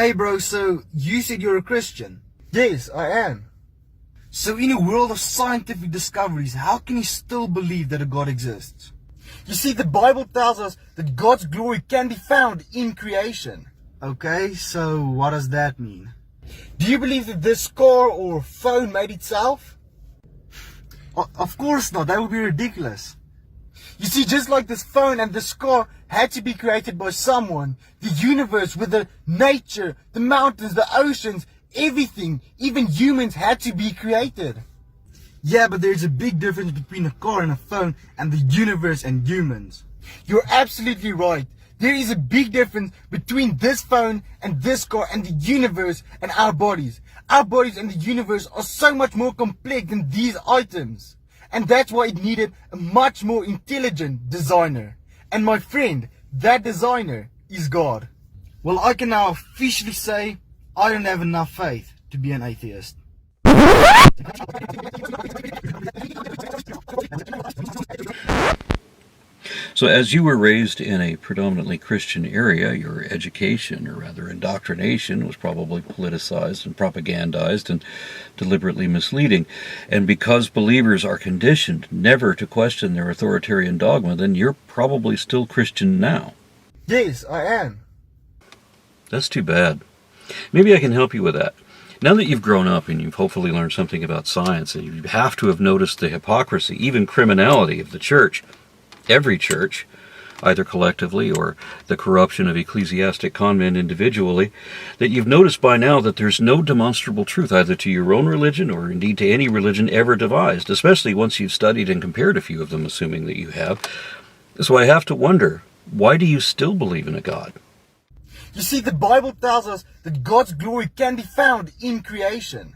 Hey bro, so you said you're a Christian? Yes, I am. So in a world of scientific discoveries, how can you still believe that a God exists? You see, the Bible tells us that God's glory can be found in creation. Okay, so what does that mean? Do you believe that this car or phone made itself? Of course not, that would be ridiculous. You see, just like this phone and this car had to be created by someone, the universe with the nature, the mountains, the oceans, everything, even humans had to be created. Yeah, but there's a big difference between a car and a phone and the universe and humans. You're absolutely right. There is a big difference between this phone and this car and the universe and our bodies. Our bodies and the universe are so much more complex than these items. And that's why it needed a much more intelligent designer. And my friend, that designer is God. Well, I can now officially say I don't have enough faith to be an atheist. So as you were raised in a predominantly Christian area, your education, or rather indoctrination, was probably politicized and propagandized and deliberately misleading. And because believers are conditioned never to question their authoritarian dogma, then you're probably still Christian now. Yes, I am. That's too bad. Maybe I can help you with that. Now that you've grown up and you've hopefully learned something about science, and you have to have noticed the hypocrisy, even criminality of the church, every church, either collectively or the corruption of ecclesiastic conmen individually, that you've noticed by now that there's no demonstrable truth either to your own religion or indeed to any religion ever devised, especially once you've studied and compared a few of them, assuming that you have. So I have to wonder, why do you still believe in a God? You see, the Bible tells us that God's glory can be found in creation.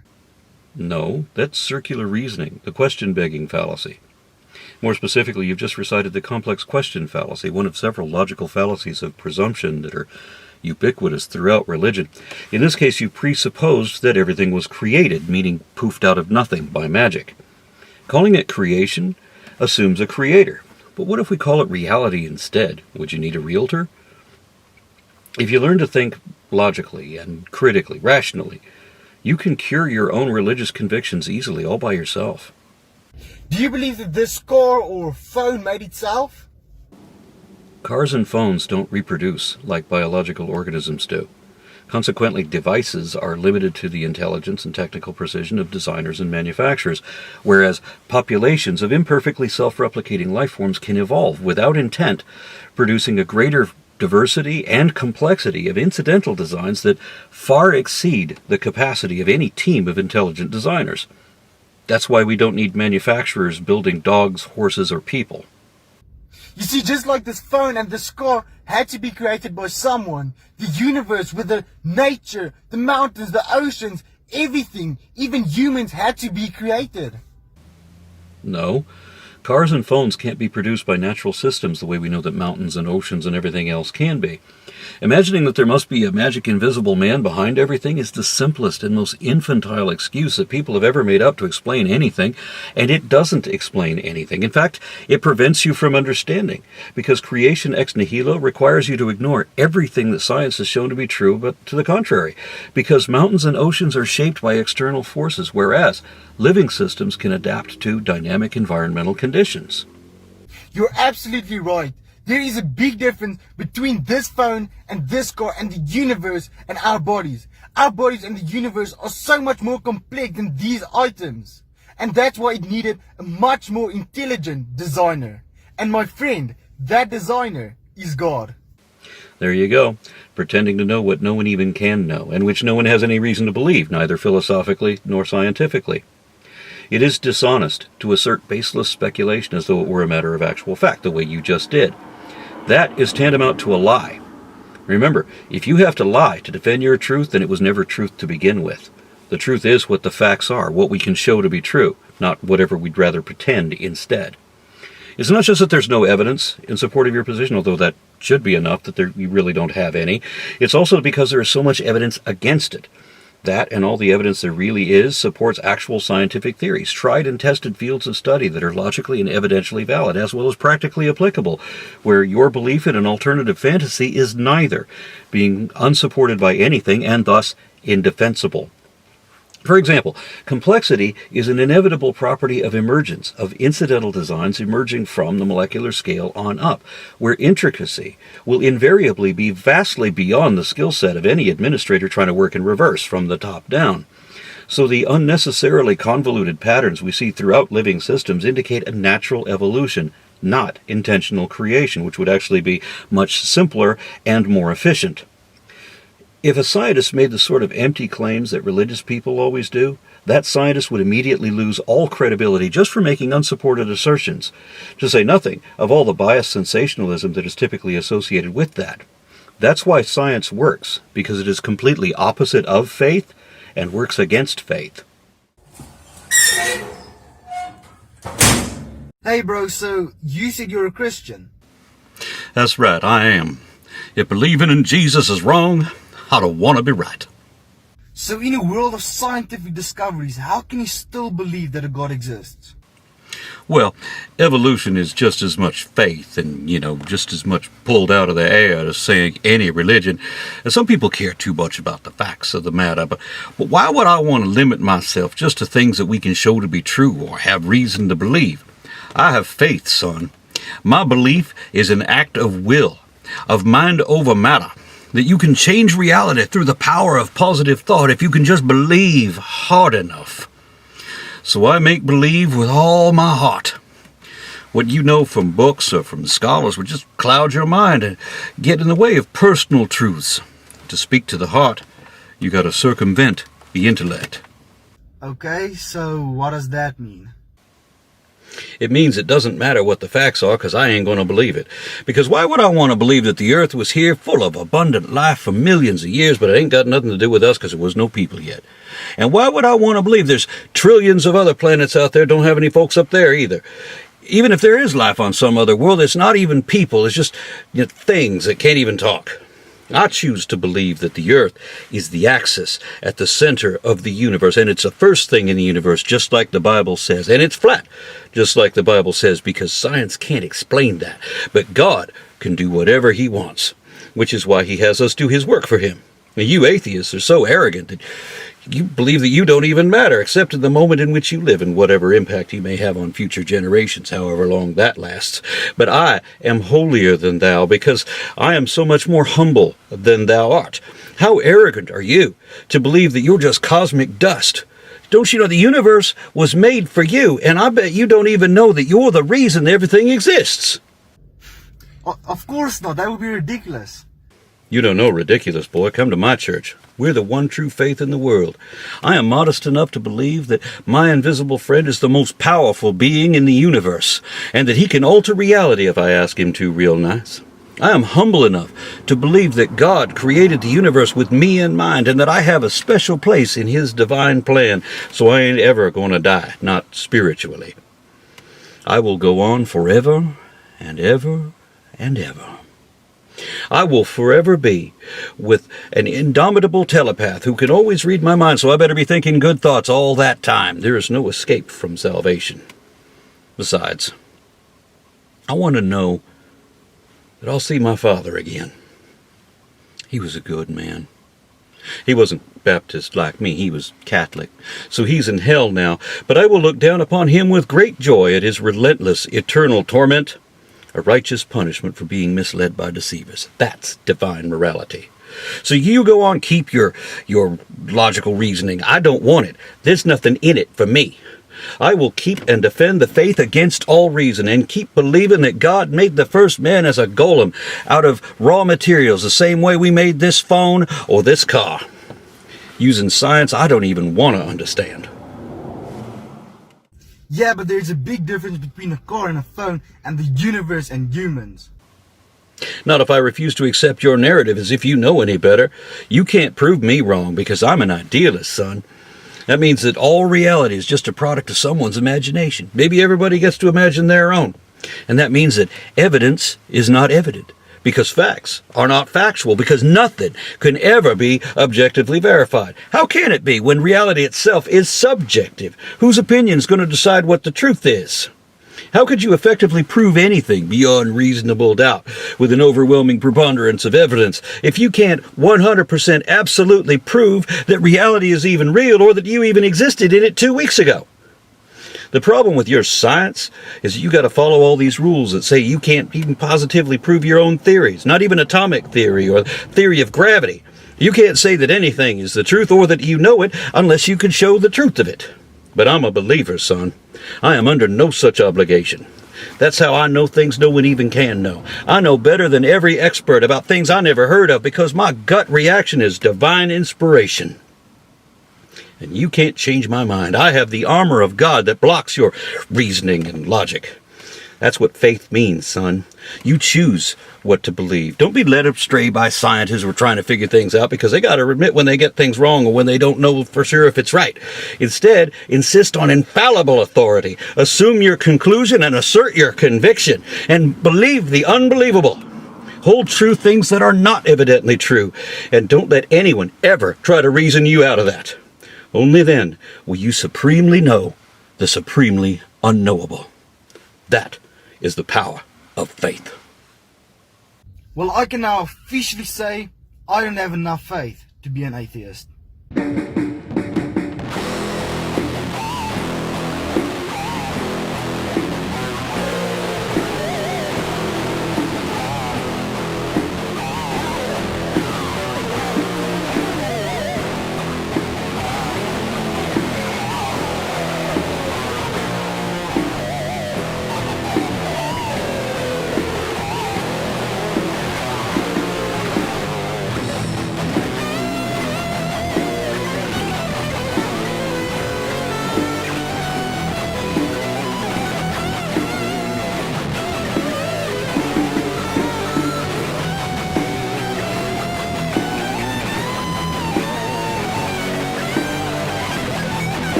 No, that's circular reasoning, the question-begging fallacy. More specifically, you've just recited the complex question fallacy, one of several logical fallacies of presumption that are ubiquitous throughout religion. In this case, you presupposed that everything was created, meaning poofed out of nothing by magic. Calling it creation assumes a creator. But what if we call it reality instead? Would you need a realtor? If you learn to think logically and critically, rationally, you can cure your own religious convictions easily all by yourself. Do you believe that this car or phone made itself? Cars and phones don't reproduce like biological organisms do. Consequently, devices are limited to the intelligence and technical precision of designers and manufacturers, whereas populations of imperfectly self-replicating life forms can evolve without intent, producing a greater diversity and complexity of incidental designs that far exceed the capacity of any team of intelligent designers. That's why we don't need manufacturers building dogs, horses, or people. You see, just like this phone and this car had to be created by someone, the universe with the nature, the mountains, the oceans, everything, even humans had to be created. No. Cars and phones can't be produced by natural systems the way we know that mountains and oceans and everything else can be. Imagining that there must be a magic invisible man behind everything is the simplest and most infantile excuse that people have ever made up to explain anything, and it doesn't explain anything. In fact, it prevents you from understanding, because creation ex nihilo requires you to ignore everything that science has shown to be true, but to the contrary, because mountains and oceans are shaped by external forces, whereas living systems can adapt to dynamic environmental conditions. You're absolutely right. There is a big difference between this phone and this car and the universe and our bodies. Our bodies and the universe are so much more complex than these items. And that's why it needed a much more intelligent designer. And my friend, that designer is God. There you go, pretending to know what no one even can know, and which no one has any reason to believe, neither philosophically nor scientifically. It is dishonest to assert baseless speculation as though it were a matter of actual fact, the way you just did. That is tantamount to a lie. Remember, if you have to lie to defend your truth, then it was never truth to begin with. The truth is what the facts are, what we can show to be true, not whatever we'd rather pretend instead. It's not just that there's no evidence in support of your position, although that should be enough that you really don't have any. It's also because there is so much evidence against it. That and all the evidence there really is supports actual scientific theories, tried and tested fields of study that are logically and evidentially valid, as well as practically applicable, where your belief in an alternative fantasy is neither, being unsupported by anything and thus indefensible. For example, complexity is an inevitable property of emergence, of incidental designs emerging from the molecular scale on up, where intricacy will invariably be vastly beyond the skill set of any administrator trying to work in reverse from the top down. So the unnecessarily convoluted patterns we see throughout living systems indicate a natural evolution, not intentional creation, which would actually be much simpler and more efficient. If a scientist made the sort of empty claims that religious people always do, that scientist would immediately lose all credibility just for making unsupported assertions, to say nothing of all the biased sensationalism that is typically associated with that. That's why science works, because it is completely opposite of faith and works against faith. Hey bro, so you said you're a Christian? That's right, I am. If believing in Jesus is wrong, I don't want to be right. So in a world of scientific discoveries, how can you still believe that a God exists? Well, evolution is just as much faith and, just as much pulled out of the air as saying any religion. And some people care too much about the facts of the matter, but why would I want to limit myself just to things that we can show to be true or have reason to believe? I have faith, son. My belief is an act of will, of mind over matter. That you can change reality through the power of positive thought if you can just believe hard enough. So I make believe with all my heart. What you know from books or from scholars would just cloud your mind and get in the way of personal truths. To speak to the heart, you got to circumvent the intellect. Okay, so what does that mean? It means it doesn't matter what the facts are, because I ain't going to believe it. Because why would I want to believe that the earth was here full of abundant life for millions of years, but it ain't got nothing to do with us because there was no people yet? And why would I want to believe there's trillions of other planets out there, don't have any folks up there either? Even if there is life on some other world, it's not even people, it's just things that can't even talk. I choose to believe that the earth is the axis at the center of the universe, and it's the first thing in the universe, just like the Bible says. And it's flat, just like the Bible says, because science can't explain that. But God can do whatever he wants, which is why he has us do his work for him. And you atheists are so arrogant that you believe that you don't even matter, except in the moment in which you live and whatever impact you may have on future generations, however long that lasts. But I am holier than thou, because I am so much more humble than thou art. How arrogant are you to believe that you're just cosmic dust? Don't you know the universe was made for you, and I bet you don't even know that you're the reason everything exists. Of course not, that would be ridiculous. You don't know ridiculous, boy. Come to my church. We're the one true faith in the world. I am modest enough to believe that my invisible friend is the most powerful being in the universe, and that he can alter reality if I ask him to real nice. I am humble enough to believe that God created the universe with me in mind, and that I have a special place in his divine plan, so I ain't ever going to die, not spiritually. I will go on forever and ever and ever. I will forever be with an indomitable telepath who can always read my mind, so I better be thinking good thoughts all that time. There is no escape from salvation. Besides, I want to know that I'll see my father again. He was a good man. He wasn't Baptist like me, he was Catholic. So he's in hell now, but I will look down upon him with great joy at his relentless, eternal torment. A righteous punishment for being misled by deceivers. That's divine morality. So you go on, keep your logical reasoning. I don't want it. There's nothing in it for me. I will keep and defend the faith against all reason, and keep believing that God made the first man as a golem out of raw materials, the same way we made this phone or this car. Using science I don't even want to understand. Yeah, but there's a big difference between a car and a phone and the universe and humans. Not if I refuse to accept your narrative as if you know any better. You can't prove me wrong, because I'm an idealist, son. That means that all reality is just a product of someone's imagination. Maybe everybody gets to imagine their own. And that means that evidence is not evident. Because facts are not factual, because nothing can ever be objectively verified. How can it be when reality itself is subjective? Whose opinion is going to decide what the truth is? How could you effectively prove anything beyond reasonable doubt with an overwhelming preponderance of evidence if you can't 100% absolutely prove that reality is even real or that you even existed in it 2 weeks ago? The problem with your science is you got to follow all these rules that say you can't even positively prove your own theories, not even atomic theory or theory of gravity. You can't say that anything is the truth or that you know it unless you can show the truth of it. But I'm a believer, son. I am under no such obligation. That's how I know things no one even can know. I know better than every expert about things I never heard of because my gut reaction is divine inspiration. And you can't change my mind. I have the armor of God that blocks your reasoning and logic. That's what faith means, son. You choose what to believe. Don't be led astray by scientists who are trying to figure things out because they got to admit when they get things wrong or when they don't know for sure if it's right. Instead, insist on infallible authority. Assume your conclusion and assert your conviction. And believe the unbelievable. Hold true things that are not evidently true. And don't let anyone ever try to reason you out of that. Only then will you supremely know the supremely unknowable. That is the power of faith. Well, I can now officially say I don't have enough faith to be an atheist.